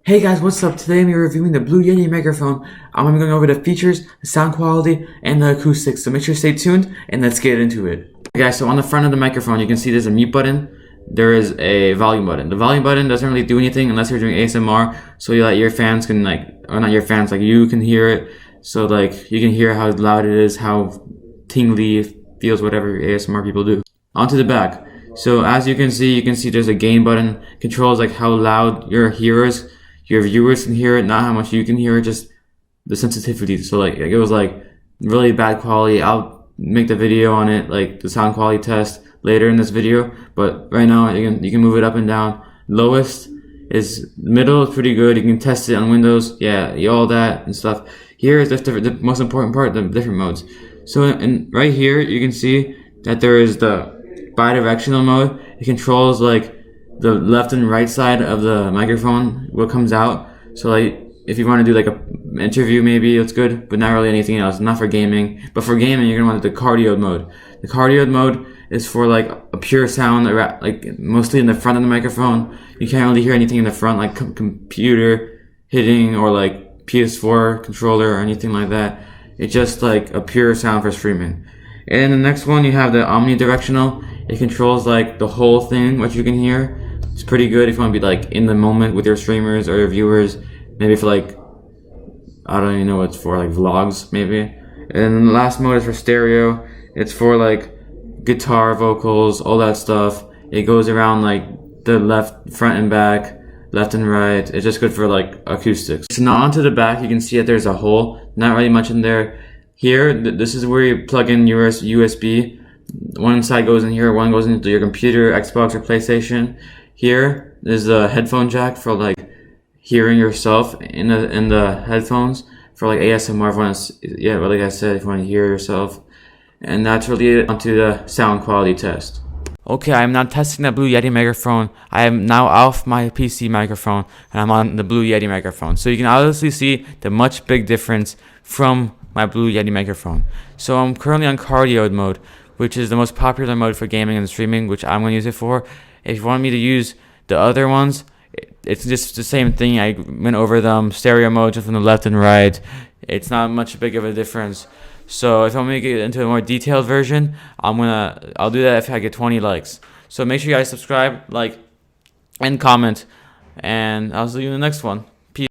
Hey guys, what's up? Today I'm reviewing the Blue Yeti microphone. I'm going to be going over the features, the sound quality, and the acoustics. So make sure to stay tuned and let's get into it. Okay guys, so on the front of the microphone you can see there's a mute button. There is a volume button. The volume button doesn't really do anything unless you're doing ASMR. So your fans can or not your fans, you can hear it. So you can hear how loud it is, how tingly it feels, whatever ASMR people do. Onto the back. So as you can see there's a gain button. Controls how loud your viewers can hear it, not how much you can hear it, just the sensitivity. So it was really bad quality. I'll make the video on it, the sound quality test later in this video. But right now you can move it up and down. Lowest is middle is pretty good. You can test it on Windows. Yeah, all that and stuff. Here is the most important part, the different modes. So right here you can see that there is the bi-directional mode. It controls the left and right side of the microphone, what comes out. So if you want to do an interview, maybe it's good, but not really anything else. Not for gaming, but for gaming you're gonna want the cardioid mode. The cardioid mode is for a pure sound, mostly in the front of the microphone. You can't really hear anything in the front, computer hitting or PS4 controller or anything like that. It's just a pure sound for streaming. And the next one you have the omnidirectional. It controls the whole thing, what you can hear. It's pretty good if you want to be in the moment with your streamers or your viewers. Maybe for I don't even know what it's for, vlogs maybe. And then the last mode is for stereo. It's for guitar, vocals, all that stuff. It goes around the left, front and back, left and right. It's just good for acoustics. So now onto the back, you can see that there's a hole. Not really much in there. Here, this is where you plug in your USB. One side goes in here, one goes into your computer, Xbox or PlayStation. Here is a headphone jack for hearing yourself in the headphones for ASMR. But like I said, if you want to hear yourself. And that's really it. Onto the sound quality test. Okay, I'm now testing the Blue Yeti microphone. I am now off my PC microphone and I'm on the Blue Yeti microphone. So you can obviously see the much big difference from my Blue Yeti microphone. So I'm currently on cardioid mode, which is the most popular mode for gaming and streaming, which I'm going to use it for. If you want me to use the other ones, it's just the same thing. I went over them. Stereo mode just from the left and right. It's not much big of a difference. So if I want to get into a more detailed version, I'll do that if I get 20 likes. So make sure you guys subscribe, and comment, and I'll see you in the next one.